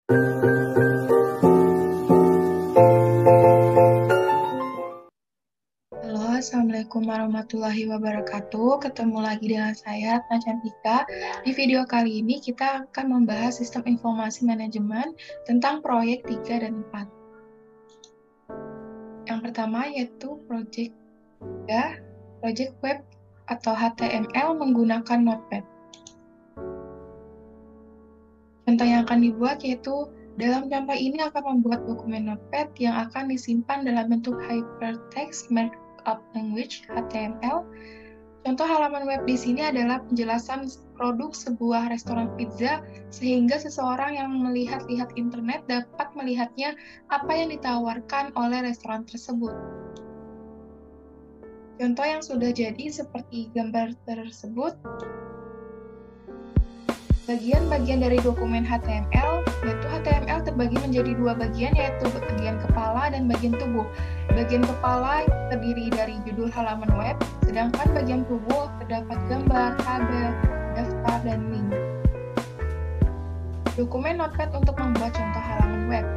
Halo, Assalamualaikum warahmatullahi wabarakatuh. Ketemu lagi dengan saya, Ratna Cantika. Di video kali ini kita akan membahas sistem informasi manajemen tentang proyek 3 dan 4. Yang pertama yaitu proyek 3, proyek web atau HTML menggunakan Notepad. Contoh yang akan dibuat yaitu dalam contoh ini akan membuat dokumen Notepad yang akan disimpan dalam bentuk hypertext markup language (HTML). Contoh halaman web di sini adalah penjelasan produk sebuah restoran pizza sehingga seseorang yang melihat-lihat internet dapat melihatnya apa yang ditawarkan oleh restoran tersebut. Contoh yang sudah jadi seperti gambar tersebut. Bagian-bagian dari dokumen HTML, yaitu HTML terbagi menjadi dua bagian, yaitu bagian kepala dan bagian tubuh. Bagian kepala terdiri dari judul halaman web, sedangkan bagian tubuh terdapat gambar, tabel, daftar, dan link. Dokumen Notepad untuk membuat contoh halaman web.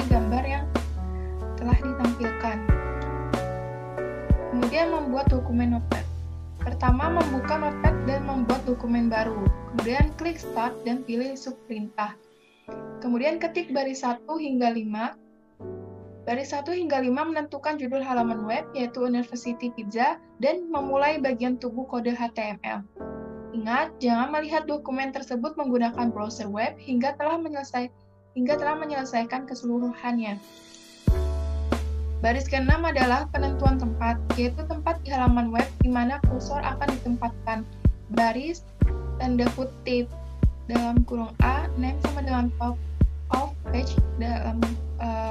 Ini gambar yang telah ditampilkan. Kemudian membuat dokumen Notepad. Pertama, membuka Notepad dan membuat dokumen baru. Kemudian klik Start dan pilih subperintah. Kemudian ketik baris 1 hingga 5. Baris 1 hingga 5 menentukan judul halaman web, yaitu University Pizza, dan memulai bagian tubuh kode HTML. Ingat, jangan melihat dokumen tersebut menggunakan browser web hingga telah menyelesaikan keseluruhannya. Baris ke-6 adalah penentuan tempat, yaitu tempat di halaman web di mana kursor akan ditempatkan. Baris, tanda kutip, dalam kurung A, name sama dengan top of page, dalam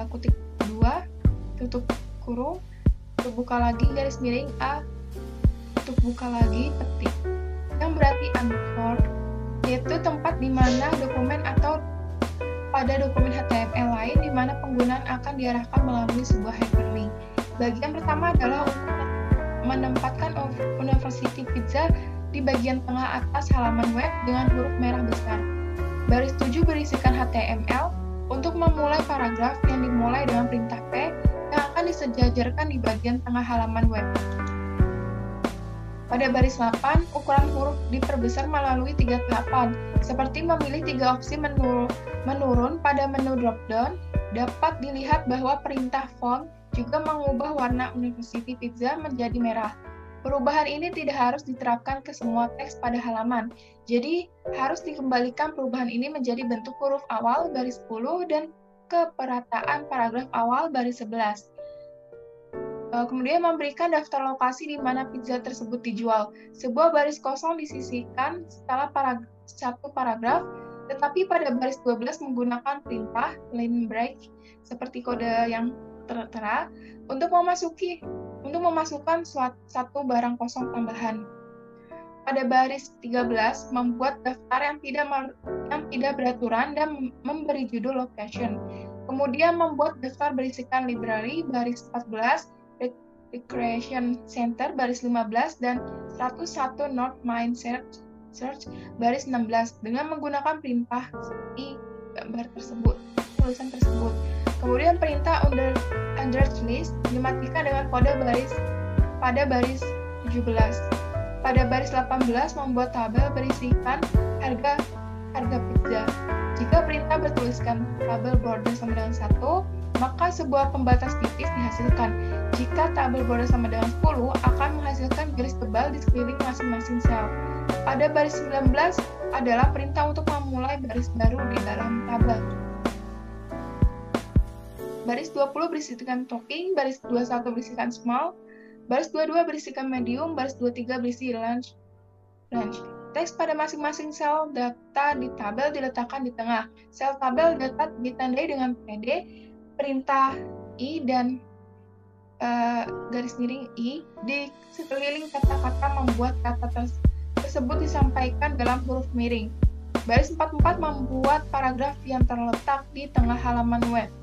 kutip 2, tutup kurung, tutup buka lagi, garis miring A, tutup buka lagi, petik. Yang berarti underscore, yaitu tempat di mana dokumen atau pada dokumen HTML lain di mana penggunaan akan diarahkan melalui sebuah hyperlink. Bagian pertama adalah untuk menempatkan University Pizza di bagian tengah atas halaman web dengan huruf merah besar. Baris 7 berisikan HTML untuk memulai paragraf yang dimulai dengan perintah P yang akan disejajarkan di bagian tengah halaman web. Pada baris 8, ukuran huruf diperbesar melalui 3 tahapan, seperti memilih 3 opsi menurun pada menu drop-down. Dapat dilihat bahwa perintah font juga mengubah warna University Pizza menjadi merah. Perubahan ini tidak harus diterapkan ke semua teks pada halaman, jadi harus dikembalikan perubahan ini menjadi bentuk huruf awal baris 10 dan keperataan paragraf awal baris 11. Kemudian memberikan daftar lokasi di mana pizza tersebut dijual. Sebuah baris kosong disisihkan setelah satu paragraf, tetapi pada baris 12 menggunakan perintah line break seperti kode yang tertera untuk memasukkan satu barang kosong tambahan. Pada baris 13 membuat daftar yang tidak beraturan dan memberi judul location. Kemudian membuat daftar berisikan library baris 14, Recreation Center baris 15 dan 101 North Main Search baris 16 dengan menggunakan perintah seperti gambar tersebut, tulisan tersebut. Kemudian perintah under list dimatikan dengan kode pada baris 17. Pada baris 18 membuat tabel berisikan harga pizza. Jika perintah bertuliskan tabel border sama dengan 1, maka sebuah pembatas tipis dihasilkan. Jika tabel border sama dengan 10, akan menghasilkan garis tebal di sekeliling masing-masing sel. Pada baris 19 adalah perintah untuk memulai baris baru di dalam tabel. Baris 20 berisikan topping, baris 21 berisikan small, baris 22 berisikan medium, baris 23 berisi range. Teks pada masing-masing sel data di tabel diletakkan di tengah. Sel tabel data ditandai dengan PD, perintah I dan garis miring I di sekeliling kata-kata membuat kata tersebut disampaikan dalam huruf miring. Baris 44 membuat paragraf yang terletak di tengah halaman web.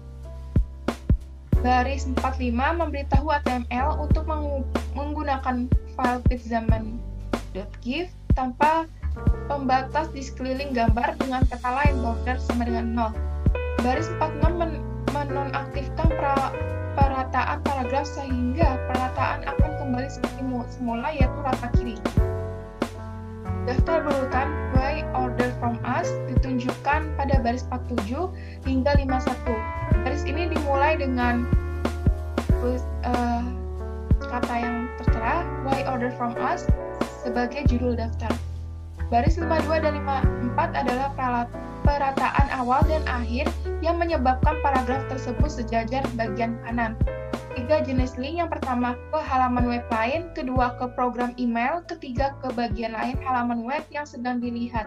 Baris 45 memberitahu HTML untuk menggunakan file pizzaman.gif tanpa pembatas di sekeliling gambar, dengan kata lain border sama dengan 0. Baris 46 menonaktifkan perataan paragraf sehingga perataan akan kembali seperti semula, yaitu rata kiri. Daftar berurutan by order from us ditunjukkan pada baris 47 hingga 51. Baris ini dimulai dengan kata yang tertera by order from us sebagai judul daftar. Baris 52 dan 54 adalah perataan awal dan akhir yang menyebabkan paragraf tersebut sejajar di bagian kanan. 3 jenis link, yang pertama ke halaman web lain, kedua ke program email, ketiga ke bagian lain halaman web yang sedang dilihat.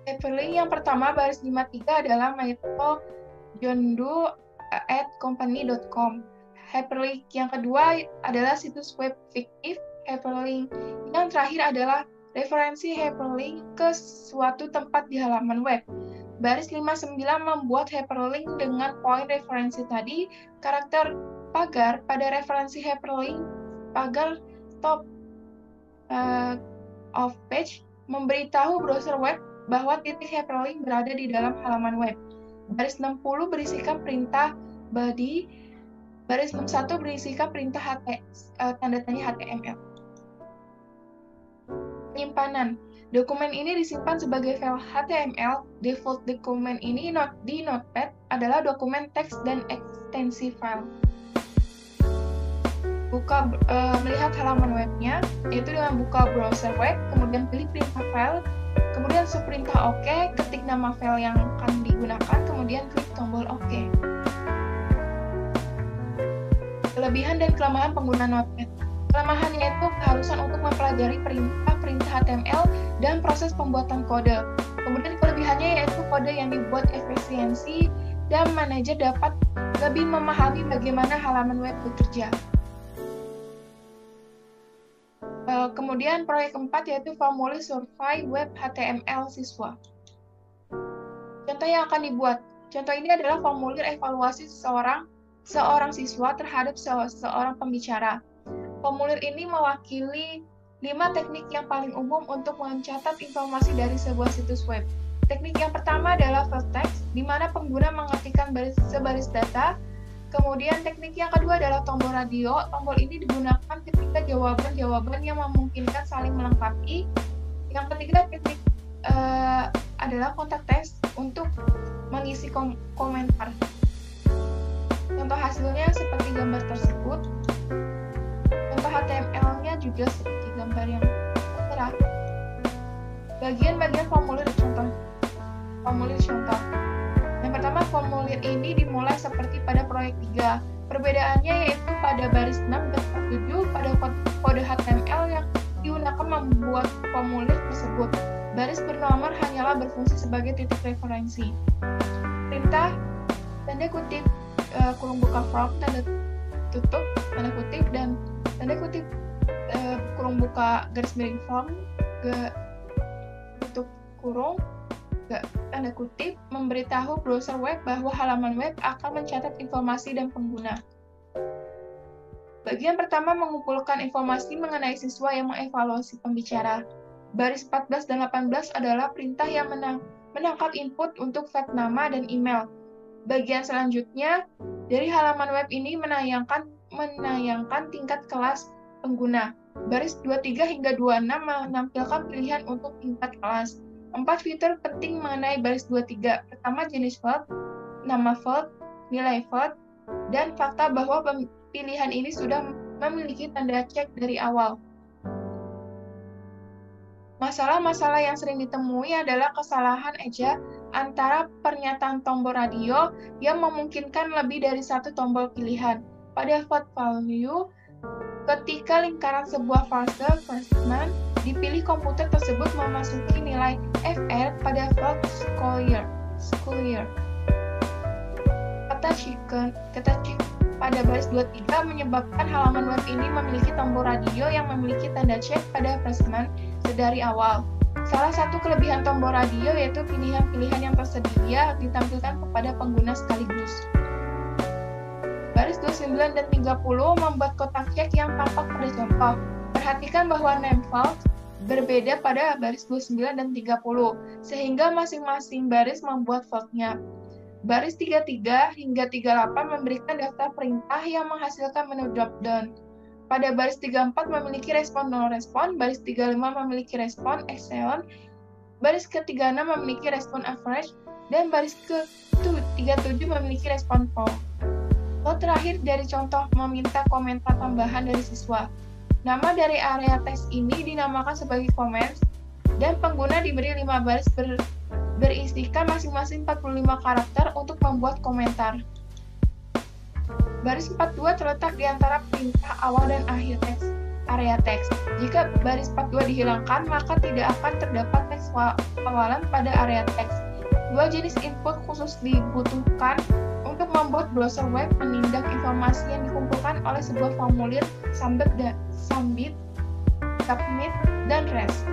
Hyperlink yang pertama baris 53 adalah mytojohndoe@company.com. Hyperlink yang kedua adalah situs web fiktif. Hyperlink yang terakhir adalah referensi hyperlink ke suatu tempat di halaman web. Baris 59 membuat hyperlink dengan poin referensi tadi. Karakter pagar pada referensi hyperlink pagar top of page memberitahu browser web bahwa titik hyperlink berada di dalam halaman web. Baris 60 berisikan perintah body. Baris 61 berisikan perintah tanda tanya HTML. Penyimpanan. Dokumen ini disimpan sebagai file HTML. Default dokumen ini di Notepad adalah dokumen teks dan ekstensi file. Melihat halaman webnya, yaitu dengan buka browser web, kemudian pilih perintah file, kemudian perintah OK, ketik nama file yang akan digunakan, kemudian klik tombol OK. Kelebihan dan kelemahan pengguna Notepad. Kelemahannya itu keharusan untuk mempelajari perintah HTML dan proses pembuatan kode. Kemudian kelebihannya yaitu kode yang dibuat efisiensi dan manajer dapat lebih memahami bagaimana halaman web bekerja. Kemudian proyek keempat yaitu formulir survei web HTML siswa. Contoh yang akan dibuat. Contoh ini adalah formulir evaluasi seorang siswa terhadap seorang pembicara. Formulir ini mewakili 5 teknik yang paling umum untuk mencatat informasi dari sebuah situs web. Teknik yang pertama adalah full text, di mana pengguna mengetikkan sebaris data. Kemudian teknik yang kedua adalah tombol radio. Tombol ini digunakan ketika jawaban-jawaban yang memungkinkan saling melengkapi. Yang ketiga teknik adalah kontak text untuk mengisi komentar. Contoh hasilnya seperti gambar tersebut. Contoh HTML-nya juga seperti gambar yang tertera. Bagian-bagian formulir contoh. Yang pertama, formulir ini dimulai seperti pada proyek 3. Perbedaannya yaitu pada baris 6 dan 7 pada kode HTML yang digunakan membuat formulir tersebut. Baris bernomor hanyalah berfungsi sebagai titik referensi. Perintah tanda kutip kurung buka from tanda tutup tanda kutip dan tanda kutip kurung buka garis miring from tutup kurung tanda kutip memberitahu browser web bahwa halaman web akan mencatat informasi dan pengguna. Bagian pertama mengumpulkan informasi mengenai siswa yang mengevaluasi pembicara. Baris 14 dan 18 adalah perintah yang menangkap input untuk file nama dan email. Bagian selanjutnya, dari halaman web ini menayangkan tingkat kelas pengguna. Baris 23 hingga 26 menampilkan pilihan untuk tingkat kelas. 4 fitur penting mengenai baris 23. Pertama, jenis field, nama field, nilai field, dan fakta bahwa pilihan ini sudah memiliki tanda cek dari awal. Masalah-masalah yang sering ditemui adalah kesalahan eja antara pernyataan tombol radio yang memungkinkan lebih dari satu tombol pilihan. Pada field value, ketika lingkaran sebuah frase freshman dipilih, komputer tersebut memasuki nilai FR pada field school year. Kata chicken pada baris 23 menyebabkan halaman web ini memiliki tombol radio yang memiliki tanda cek pada freshman dari awal. Salah satu kelebihan tombol radio yaitu pilihan-pilihan yang tersedia ditampilkan kepada pengguna sekaligus. Baris 29 dan 30 membuat kotak cek yang tampak pada contoh. Perhatikan bahwa name field berbeda pada baris 29 dan 30, sehingga masing-masing baris membuat faultnya. Baris 33 hingga 38 memberikan daftar perintah yang menghasilkan menu drop-down. Pada baris 34 memiliki respon no respon, baris 35 memiliki respon excellent, baris ke-36 memiliki respon average, dan baris ke-37 memiliki respon poor. Lalu terakhir dari contoh meminta komentar tambahan dari siswa. Nama dari area teks ini dinamakan sebagai comments, dan pengguna diberi 5 baris berisikan masing-masing 45 karakter untuk membuat komentar. Baris 42 terletak di antara perintah awal dan akhir teks, area teks. Jika baris 42 dihilangkan, maka tidak akan terdapat teks awalan pada area teks. Dua jenis input khusus dibutuhkan untuk membuat browser web menindak informasi yang dikumpulkan oleh sebuah formulir submit, dan rest.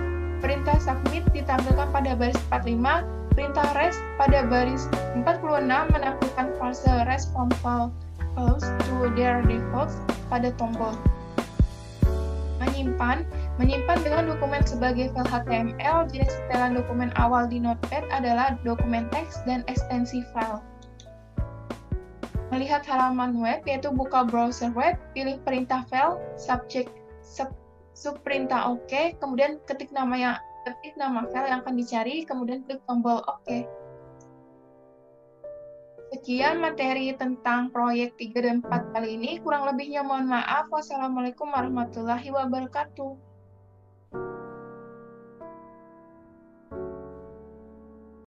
Perintah submit ditampilkan pada baris 45, perintah rest pada baris 46 menampilkan fase response false to their defaults pada tombol. Menyimpan dengan dokumen sebagai file HTML. Jenis setelan dokumen awal di Notepad adalah dokumen teks dan ekstensi file. Melihat halaman web, yaitu buka browser web, pilih perintah file, subperintah OK, kemudian ketik nama file yang akan dicari, kemudian klik tombol OK. Sekian materi tentang proyek 3 dan 4 kali ini. Kurang lebihnya mohon maaf. Wassalamualaikum warahmatullahi wabarakatuh.